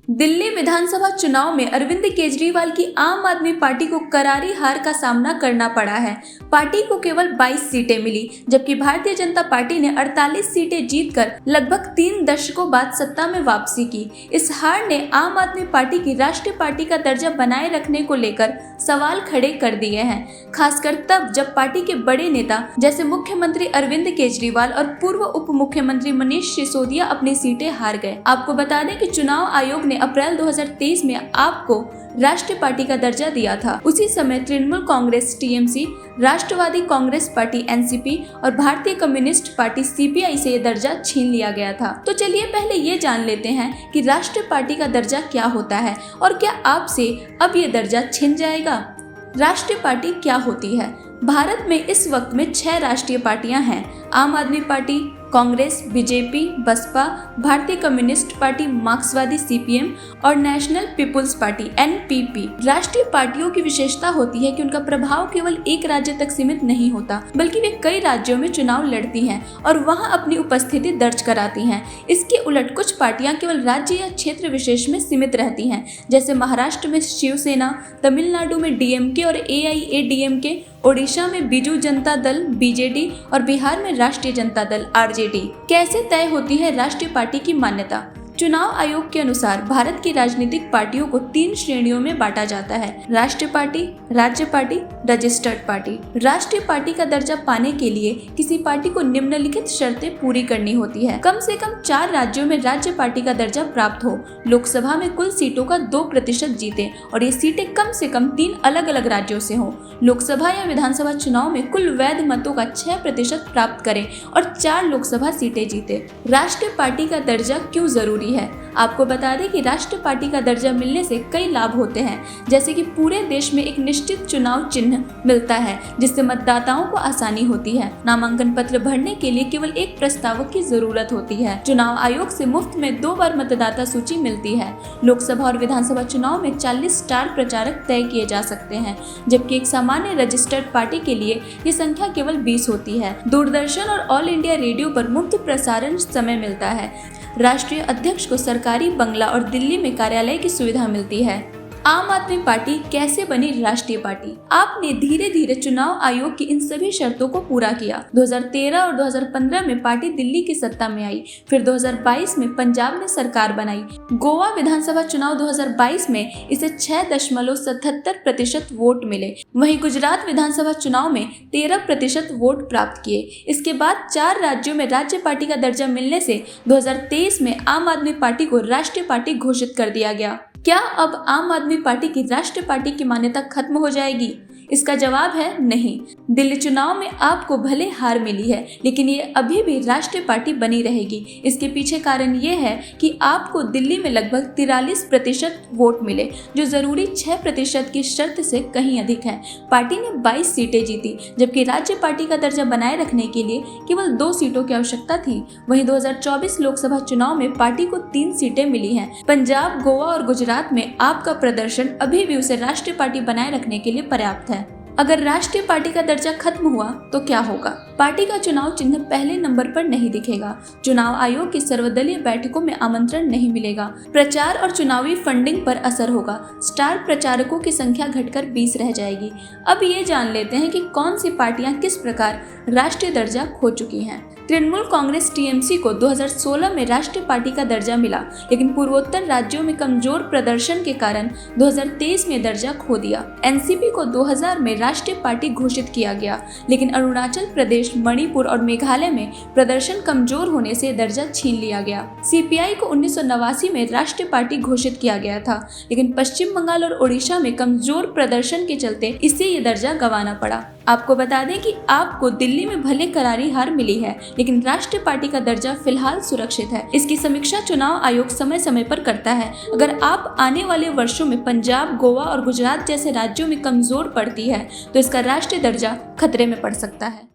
दिल्ली विधानसभा चुनाव में अरविंद केजरीवाल की आम आदमी पार्टी को करारी हार का सामना करना पड़ा है। पार्टी को केवल 22 सीटें मिली, जबकि भारतीय जनता पार्टी ने 48 सीटें जीतकर लगभग 3 दशकों बाद सत्ता में वापसी की। इस हार ने आम आदमी पार्टी की राष्ट्रीय पार्टी का दर्जा बनाए रखने को लेकर सवाल खड़े कर दिए हैं, खासकर तब जब पार्टी के बड़े नेता जैसे मुख्यमंत्री अरविंद केजरीवाल और पूर्व उप मुख्यमंत्री मनीष सिसोदिया अपनी सीटें हार गए। आपको बता दें कि चुनाव आयोग ने अप्रैल 2023 में आपको राष्ट्रीय पार्टी का दर्जा दिया था। उसी समय तृणमूल कांग्रेस टीएमसी, राष्ट्रवादी कांग्रेस पार्टी एनसीपी और भारतीय कम्युनिस्ट पार्टी सीपीआई से ये दर्जा छीन लिया गया था। तो चलिए पहले ये जान लेते हैं कि राष्ट्रीय पार्टी का दर्जा क्या होता है और क्या आपसे अब ये दर्जा छिन जाएगा। राष्ट्रीय पार्टी क्या होती है? भारत में इस वक्त में 6 राष्ट्रीय पार्टियां हैं। आम आदमी पार्टी, कांग्रेस, बीजेपी, बसपा, भारतीय कम्युनिस्ट पार्टी, मार्क्सवादी सीपीएम और नेशनल पीपुल्स पार्टी एनपीपी। राष्ट्रीय पार्टियों की विशेषता होती है कि उनका प्रभाव केवल एक राज्य तक सीमित नहीं होता, बल्कि वे कई राज्यों में चुनाव लड़ती हैं और वहां अपनी उपस्थिति दर्ज कराती हैं। इसके उलट कुछ पार्टियां केवल राज्य या क्षेत्र विशेष में सीमित रहती हैं, जैसे महाराष्ट्र में शिवसेना, तमिलनाडु में डीएमके और एआईएडीएमके, ओडिशा में बीजू जनता दल बीजेडी और बिहार में राष्ट्रीय जनता दल आरजेडी। कैसे तय होती है राष्ट्रीय पार्टी की मान्यता? चुनाव आयोग के अनुसार भारत की राजनीतिक पार्टियों को 3 श्रेणियों में बांटा जाता है: राष्ट्रीय पार्टी, राज्य पार्टी, रजिस्टर्ड पार्टी। राष्ट्रीय पार्टी का दर्जा पाने के लिए किसी पार्टी को निम्नलिखित शर्तें पूरी करनी होती है। कम से कम 4 राज्यों में राज्य पार्टी का दर्जा प्राप्त हो, लोकसभा में कुल सीटों का 2% जीते और ये सीटें कम से कम 3 अलग अलग राज्यों से हो, लोकसभा या विधानसभा चुनाव में कुल वैध मतों का 6% प्राप्त करें और 4 लोकसभा सीटें जीते। राष्ट्रीय पार्टी का दर्जा क्यों जरूरी है? आपको बता दें कि राष्ट्रीय पार्टी का दर्जा मिलने से कई लाभ होते हैं, जैसे कि पूरे देश में एक निश्चित चुनाव चिन्ह मिलता है, जिससे मतदाताओं को आसानी होती है। नामांकन पत्र भरने के लिए केवल एक प्रस्तावक की जरूरत होती है। चुनाव आयोग से मुफ्त में 2 बार मतदाता सूची मिलती है। लोकसभा और विधानसभा चुनाव में 40 स्टार प्रचारक तय किए जा सकते हैं, जबकि एक सामान्य रजिस्टर्ड पार्टी के लिए ये संख्या केवल 20 होती है। दूरदर्शन और ऑल इंडिया रेडियो पर मुफ्त प्रसारण समय मिलता है। राष्ट्रीय अध्यक्ष को सरकारी बंगला और दिल्ली में कार्यालय की सुविधा मिलती है। आम आदमी पार्टी कैसे बनी राष्ट्रीय पार्टी? आपने धीरे धीरे चुनाव आयोग की इन सभी शर्तों को पूरा किया। 2013 और 2015 में पार्टी दिल्ली की सत्ता में आई। फिर 2022 में पंजाब ने सरकार बनाई। गोवा विधानसभा चुनाव 2022 में इसे 6.77% वोट मिले। वहीं गुजरात विधानसभा चुनाव में 13% वोट प्राप्त किए। इसके बाद 4 राज्यों में राज्य पार्टी का दर्जा मिलने से 2023 में आम आदमी पार्टी को राष्ट्रीय पार्टी घोषित कर दिया गया। क्या अब आम आदमी पार्टी की राष्ट्रीय पार्टी की मान्यता खत्म हो जाएगी? इसका जवाब है नहीं। दिल्ली चुनाव में आपको भले हार मिली है, लेकिन ये अभी भी राष्ट्रीय पार्टी बनी रहेगी। इसके पीछे कारण ये है कि आपको दिल्ली में लगभग 43% वोट मिले, जो जरूरी 6% की शर्त से कहीं अधिक है। पार्टी ने 22 सीटें जीती, जबकि राज्य पार्टी का दर्जा बनाए रखने के लिए केवल 2 सीटों की आवश्यकता थी। वहीं 2024 लोकसभा चुनाव में पार्टी को 3 सीटें मिली हैं। पंजाब, गोवा और गुजरात में आपका प्रदर्शन अभी भी उसे राष्ट्रीय पार्टी बनाए रखने के लिए पर्याप्त है। अगर राष्ट्रीय पार्टी का दर्जा खत्म हुआ तो क्या होगा? पार्टी का चुनाव चिन्ह पहले नंबर पर नहीं दिखेगा। चुनाव आयोग की सर्वदलीय बैठकों में आमंत्रण नहीं मिलेगा। प्रचार और चुनावी फंडिंग पर असर होगा। स्टार प्रचारकों की संख्या घटकर 20 रह जाएगी। अब ये जान लेते हैं कि कौन सी पार्टियां किस प्रकार राष्ट्रीय दर्जा खो चुकी हैं। तृणमूल कांग्रेस टीएमसी को 2016 में राष्ट्रीय पार्टी का दर्जा मिला, लेकिन पूर्वोत्तर राज्यों में कमजोर प्रदर्शन के कारण 2023 में दर्जा खो दिया। एनसीपी को 2000 में राष्ट्रीय पार्टी घोषित किया गया, लेकिन अरुणाचल प्रदेश, मणिपुर और मेघालय में प्रदर्शन कमजोर होने से दर्जा छीन लिया गया। सीपीआई को 1989 में राष्ट्रीय पार्टी घोषित किया गया था, लेकिन पश्चिम बंगाल और ओडिशा में कमजोर प्रदर्शन के चलते इसे ये दर्जा गंवाना पड़ा। आपको बता दें कि आपको दिल्ली में भले करारी हार मिली है, लेकिन राष्ट्रीय पार्टी का दर्जा फिलहाल सुरक्षित है। इसकी समीक्षा चुनाव आयोग समय समय पर करता है। अगर आप आने वाले वर्षों में पंजाब, गोवा और गुजरात जैसे राज्यों में कमजोर पड़ती है, तो इसका राष्ट्रीय दर्जा खतरे में पड़ सकता है।